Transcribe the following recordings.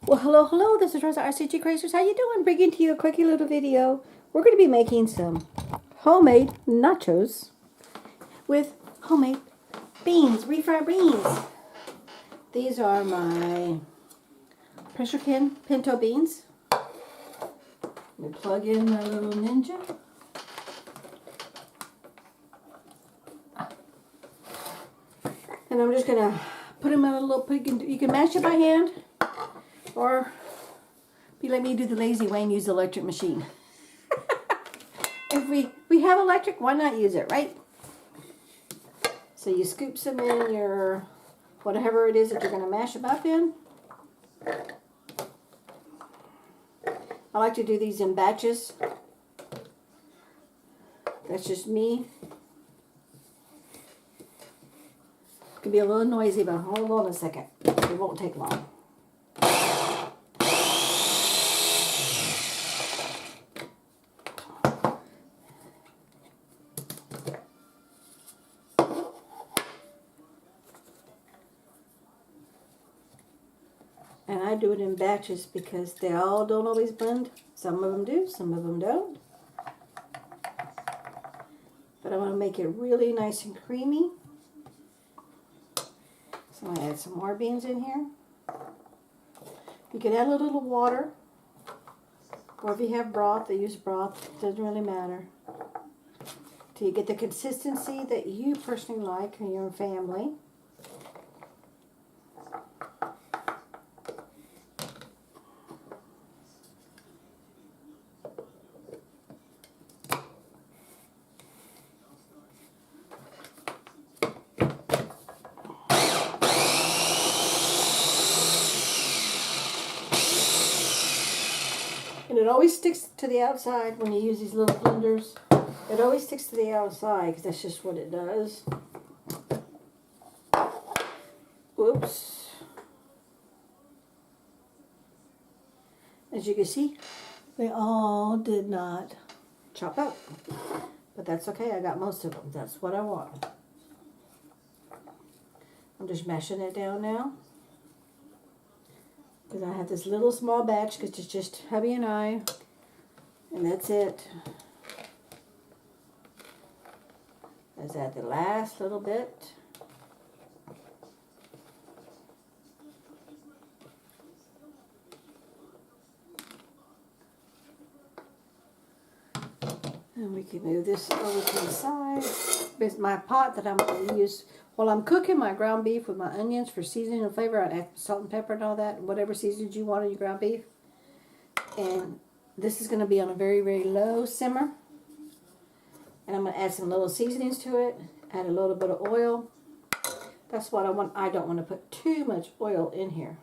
Well, hello, this is Rosa, RCG Crazers. How you doing? Bringing to you a quickie little video. We're going to be making some homemade nachos with homemade beans, refried beans. These are my pressure can pinto beans. Let me plug in my little Ninja. And I'm just going to put them in a little, you can mash it by hand, or if you let me do the lazy way and use the electric machine. If we have electric, why not use it, right? So you scoop some in your, whatever it is that you're going to mash them up in. I like to do these in batches. That's just me. It can be a little noisy, but hold on a second. It won't take long. And I do it in batches because they all don't always blend. Some of them do, some of them don't. But I want to make it really nice and creamy. So I'm going to add some more beans in here. You can add a little water. Or if you have broth, they use broth. It doesn't really matter. Till you get the consistency that you personally like in your family. And it always sticks to the outside when you use these little blenders. It always sticks to the outside because that's just what it does. Whoops. As you can see, they all did not chop up. But that's okay, I got most of them. That's what I want. I'm just mashing it down now. Because I have this little small batch, because it's just hubby and I, and that's it. Let's add the last little bit. And we can move this over to the side. This is my pot that I'm going to use while I'm cooking my ground beef with my onions for seasoning and flavor. I add salt and pepper and all that, whatever seasons you want on your ground beef. And this is going to be on a very, very low simmer. And I'm going to add some little seasonings to it. Add a little bit of oil. That's what I want. I don't want to put too much oil in here.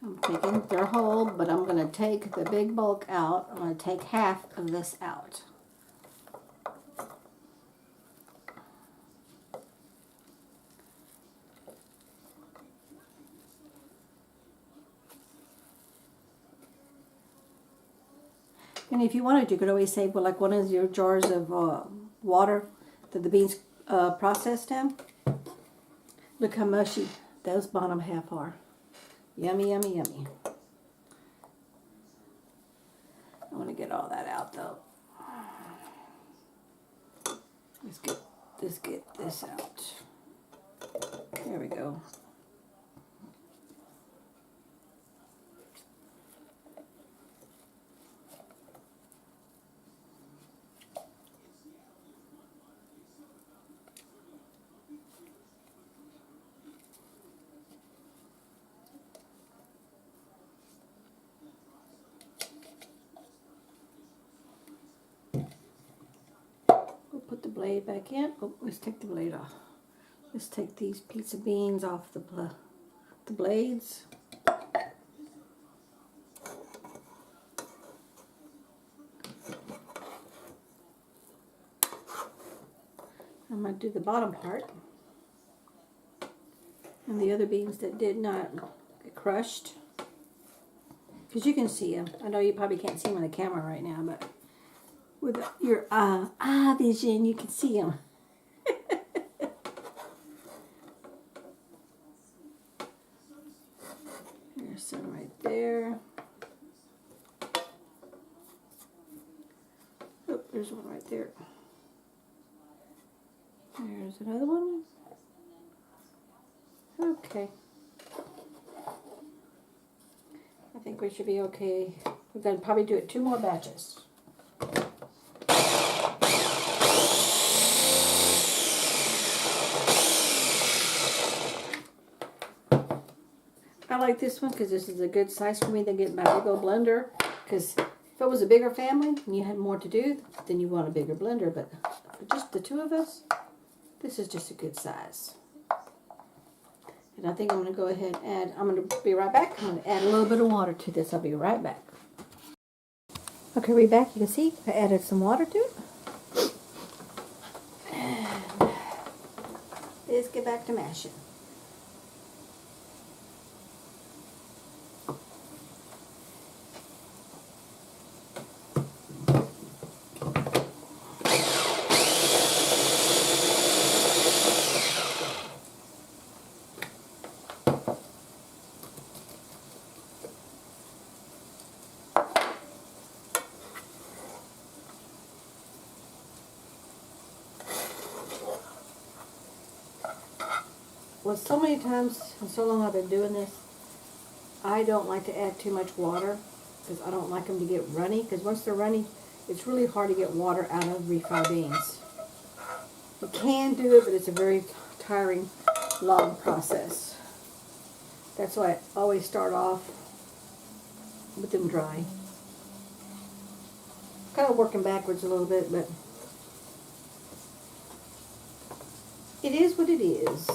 I'm thinking they're whole, but I'm going to take the big bulk out. I'm going to take half of this out. And if you wanted, you could always save like one of your jars of water that the beans processed in. Look how mushy those bottom half are. Yummy, yummy, yummy. I want to get all that out though. Let's get this out. There we go. Put the blade back in. Oh, let's take the blade off. Let's take these pieces of beans off the blades. I'm going to do the bottom part. And the other beans that did not get crushed. Because you can see them. I know you probably can't see them on the camera right now, but with your eye vision, you can see them. There's some right there. Oh, there's one right there. There's another one. Okay. I think we should be okay. We're going to probably do it 2 more batches. I like this one because this is a good size for me to get my big old blender. Because if it was a bigger family and you had more to do, then you want a bigger blender. But for just the 2 of us, this is just a good size. And I think I'm going to go ahead and add, I'm going to be right back. I'm going to add a little bit of water to this. I'll be right back. Okay, we're back. You can see I added some water to it. And let's get back to mashing. Well, so many times and so long I've been doing this, I don't like to add too much water because I don't like them to get runny. Because once they're runny, it's really hard to get water out of refried beans. You can do it, but it's a very tiring, long process. That's why I always start off with them dry. Kind of working backwards a little bit, but it is what it is.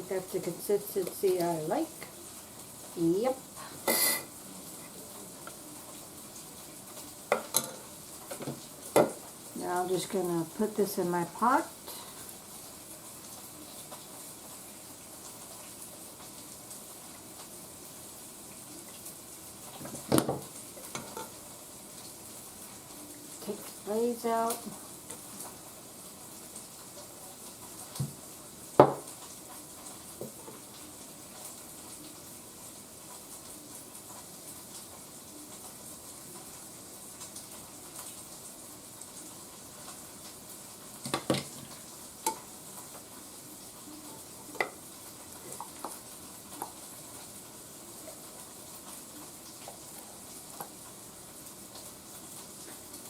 That's the consistency I like. Yep. Now I'm just going to put this in my pot. Take the blades out.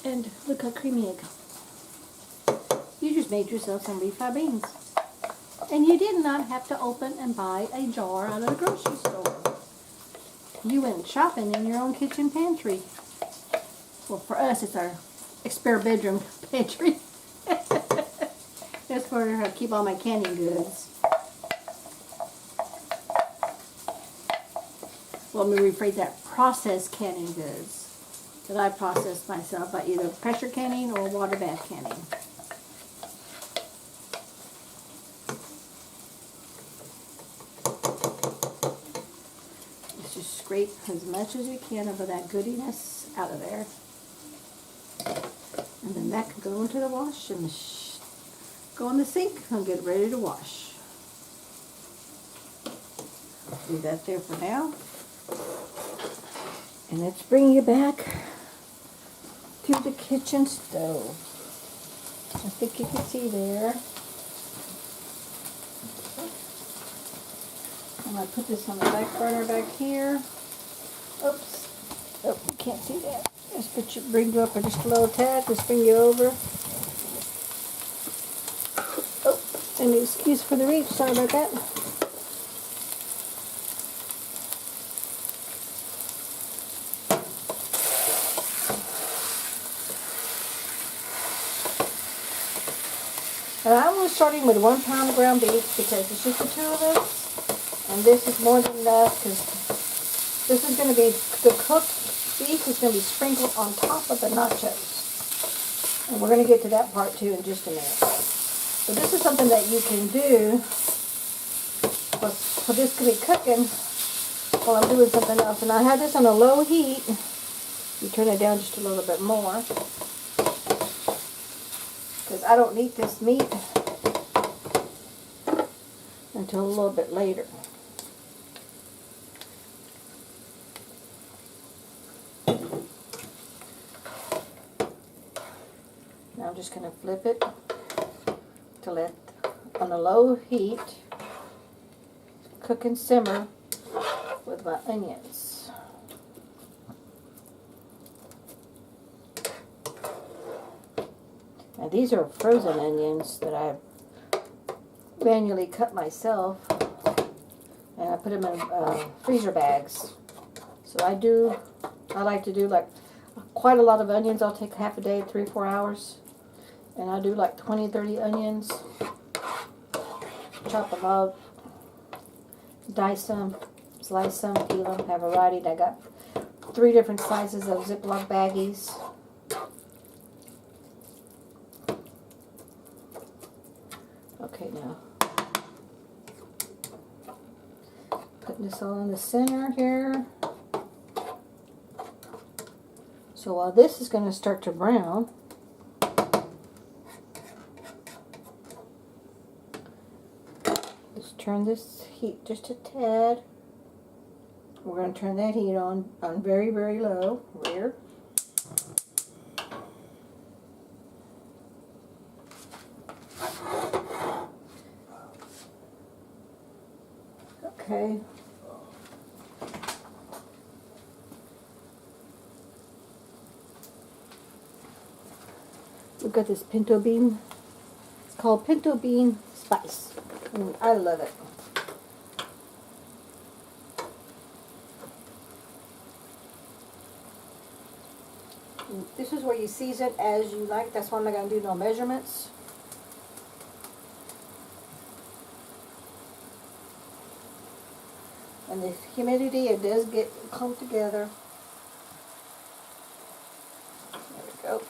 And look how creamy it got. You just made yourself some refried beans. And you did not have to open and buy a jar out of the grocery store. You went shopping in your own kitchen pantry. Well, for us, it's our spare bedroom pantry. That's where I keep all my canning goods. Well, let me rephrase that. Processed canning goods that I process myself by either pressure canning or water bath canning. Let's just scrape as much as we can of that goodiness out of there. And then that can go into the wash and go in the sink and get ready to wash. Leave that there for now. And let's bring you back to the kitchen stove. I think you can see there. I'm going to put this on the back burner back here. Oops. Oh, you can't see that. Just bring you up just a little tad. Just bring you over. Oh, An excuse for the reach. Sorry about that. And I'm only starting with 1 pound of ground beef because it's just the two of us. And this is more than enough because this is going to be, the cooked beef is going to be sprinkled on top of the nachos. And we're going to get to that part too in just a minute. So this is something that you can do for this to be cooking while I'm doing something else. And I have this on a low heat. You turn it down just a little bit more, because I don't need this meat until a little bit later. Now I'm just going to flip it to let on a low heat cook and simmer with my onions. Now these are frozen onions that I manually cut myself, and I put them in freezer bags. So I like to do like quite a lot of onions. I'll take half a day, 3-4 hours, and I do like 20-30 onions. Chop them up, dice them, slice them, peel them, have a variety. I got 3 different sizes of Ziploc baggies. Okay, now putting this all in the center here. So while this is going to start to brown, let's turn this heat just a tad. We're going to turn that heat on very, very low, rear. Okay. We've got this pinto bean. It's called pinto bean spice. And I love it. And this is where you season as you like. That's why I'm not going to do no measurements. And the humidity, it does get clumped together. There we go.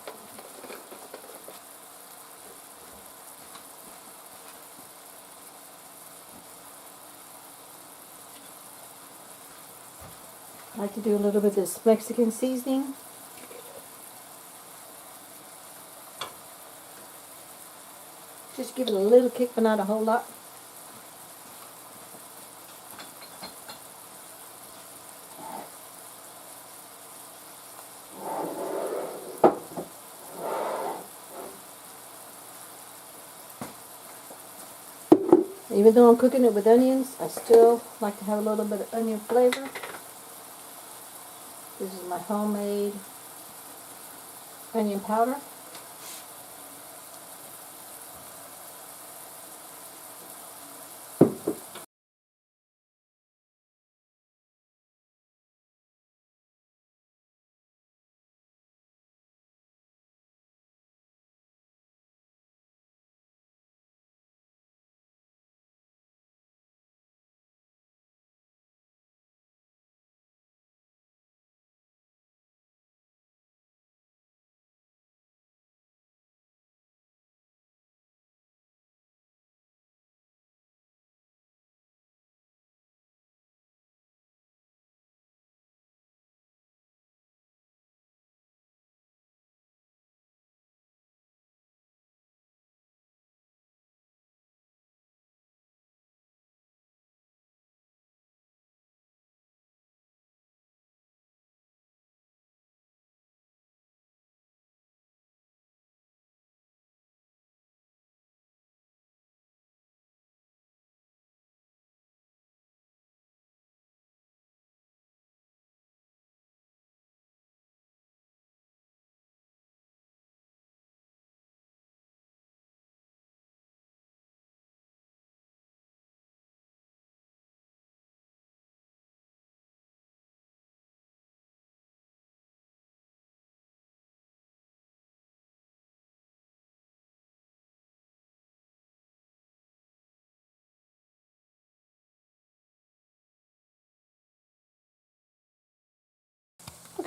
I like to do a little bit of this Mexican seasoning. Just give it a little kick, but not a whole lot. Even though I'm cooking it with onions, I still like to have a little bit of onion flavor. This is my homemade onion powder.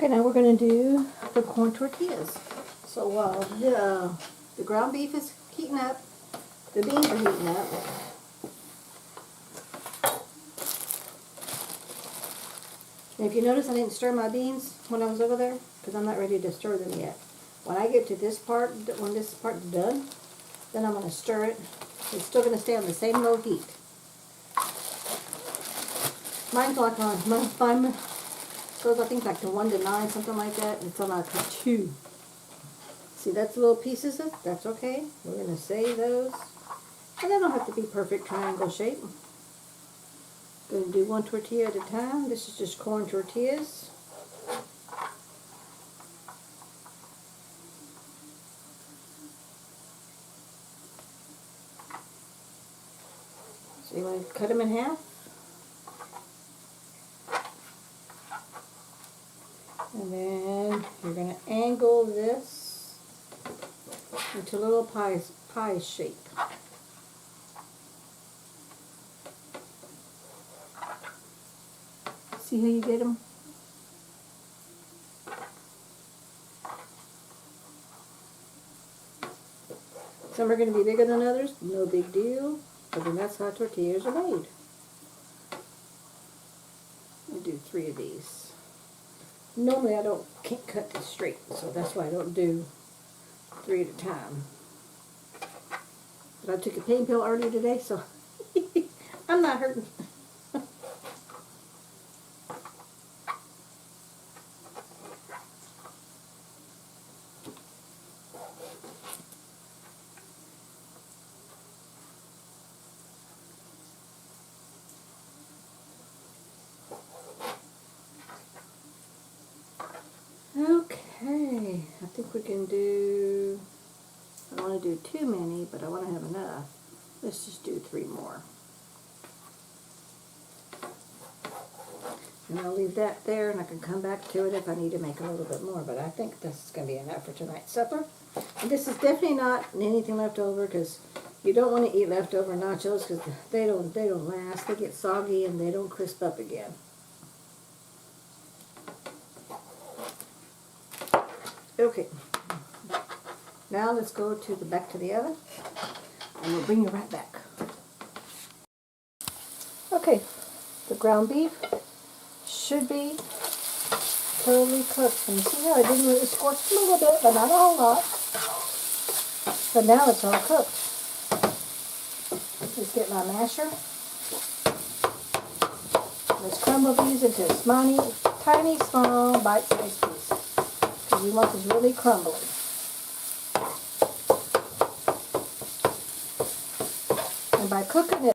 Okay, now we're going to do the corn tortillas. So while the ground beef is heating up, the beans are heating up. And if you notice, I didn't stir my beans when I was over there because I'm not ready to stir them yet. When I get to this part, when this part is done, then I'm going to stir it. It's still going to stay on the same low heat. Mine's like on, mine goes I think like to 1 to 9, something like that. It's on like 2. See, that's little pieces of, that's okay. We're going to save those. And they don't have to be perfect triangle shape. Going to do one tortilla at a time. This is just corn tortillas. So you want to cut them in half. And then you're going to angle this into little pie shape. See how you get them? Some are going to be bigger than others, no big deal, but then that's how tortillas are made. I do 3 of these. Normally I can't cut this straight, so that's why I don't do 3 at a time. But I took a pain pill earlier today, so I'm not hurting. Okay, I think we can do, I don't want to do too many, but I want to have enough. Let's just do 3 more. And I'll leave that there, and I can come back to it if I need to make a little bit more, but I think this is going to be enough for tonight's supper. And this is definitely not anything left over, because you don't want to eat leftover nachos, because they don't last. They get soggy and they don't crisp up again. Okay, now let's go to back to the oven, and we'll bring you right back. Okay, the ground beef should be totally cooked. And you see how I didn't really scorch a little bit, but not a whole lot. But now it's all cooked. Just get my masher. Let's crumble these into tiny, small, bite-sized pieces. Because you want this really crumbly. And by cooking it,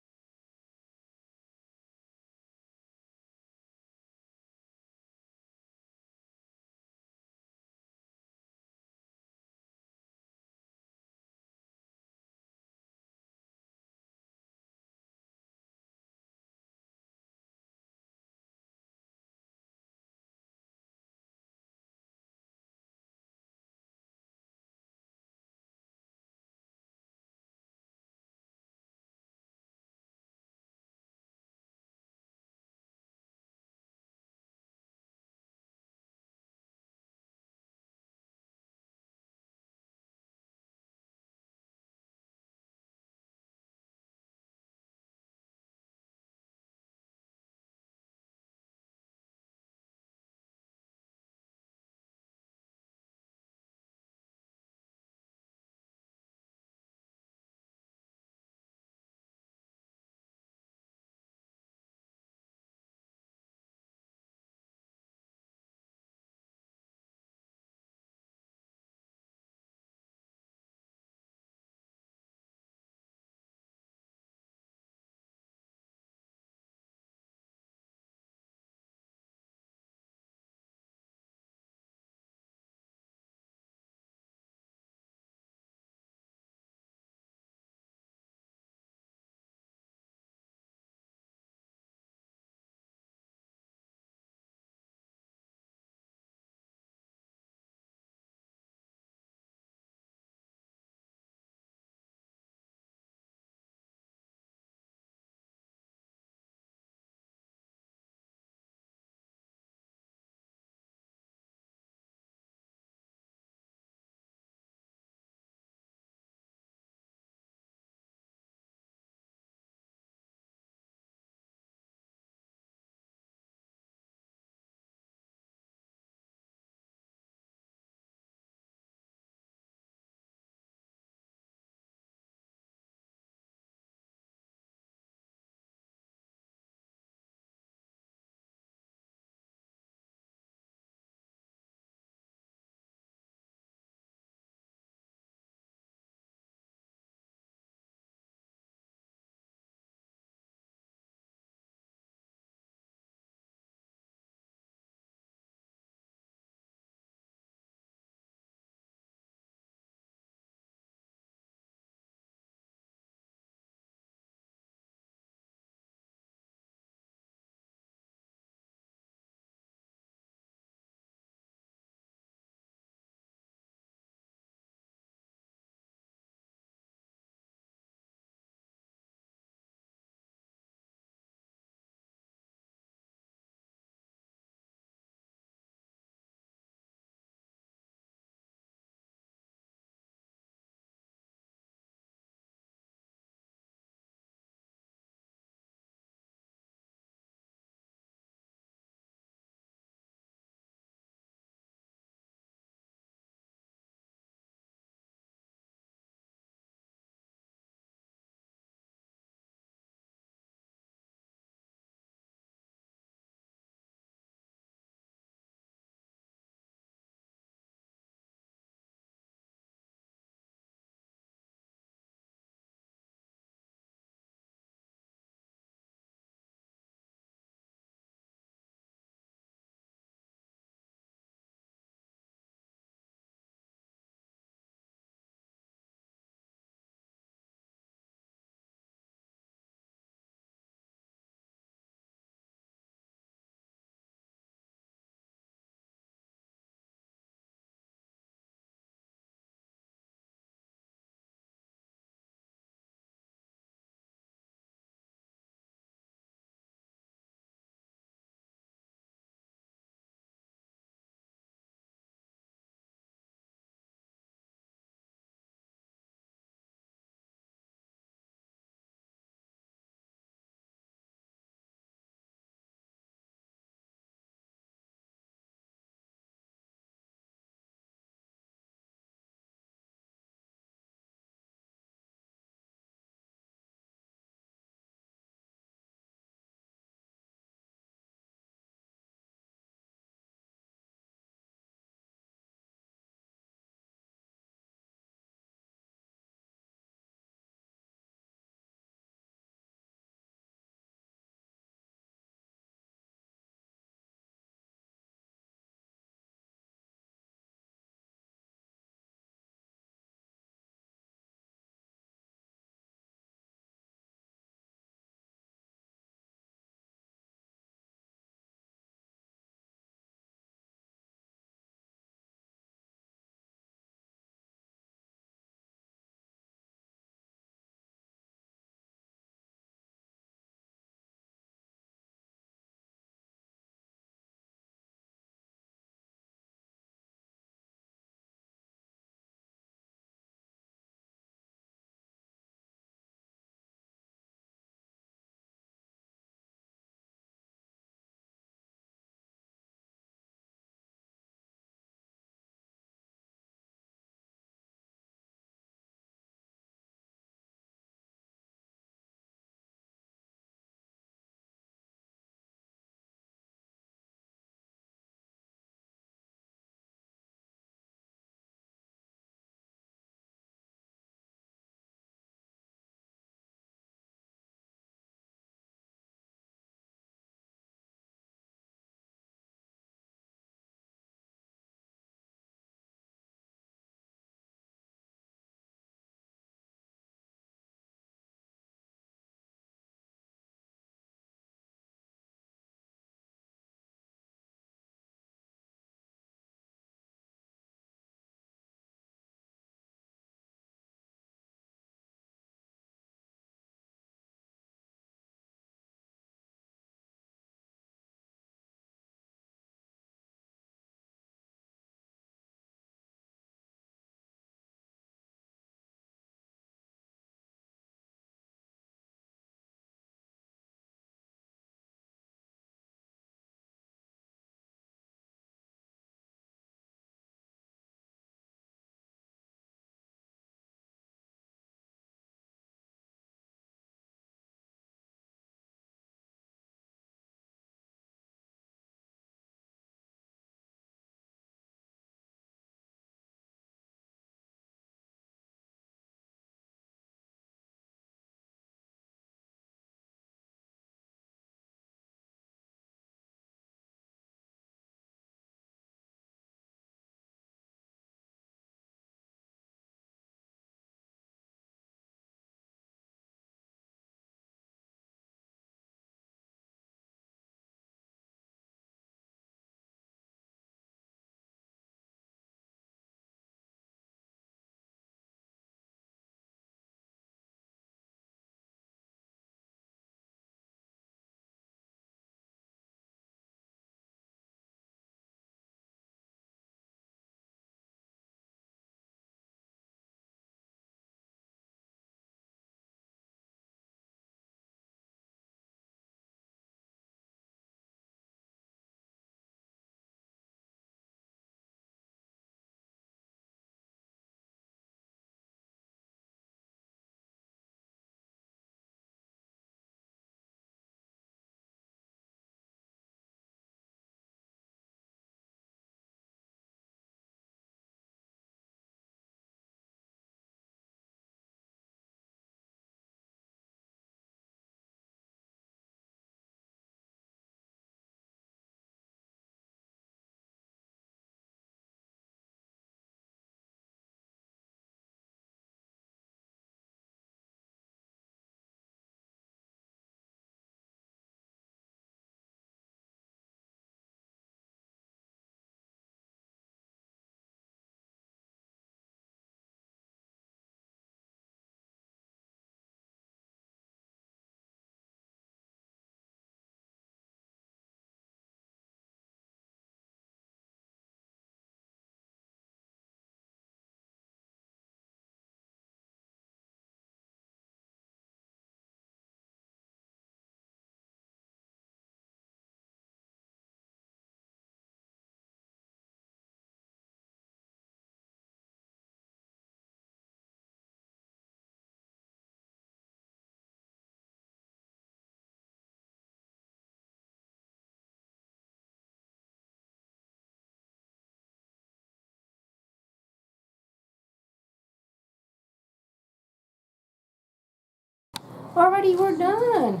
Already we're done.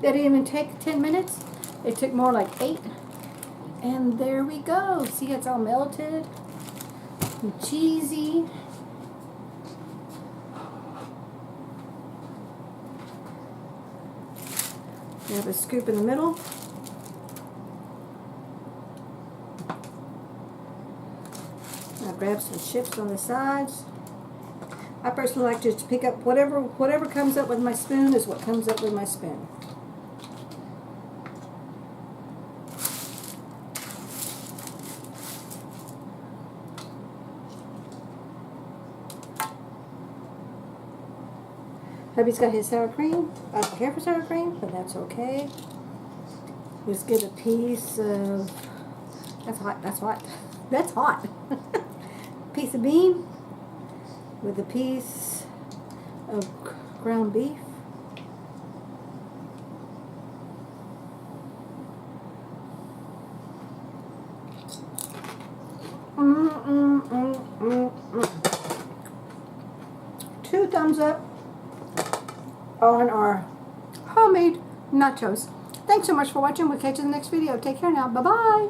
That didn't even take 10 minutes. It took more like 8. And there we go. See, it's all melted and cheesy. You have a scoop in the middle. I'll grab some chips on the sides. I personally like to just pick up whatever comes up with my spoon is what comes up with my spoon. Hubby's got his sour cream. I don't care for sour cream, but that's okay. Just get a piece of, that's hot, that's hot, that's hot. Piece of bean with a piece of ground beef. Two thumbs up on our homemade nachos. Thanks so much for watching. We'll catch you in the next video. Take care now. Bye-bye.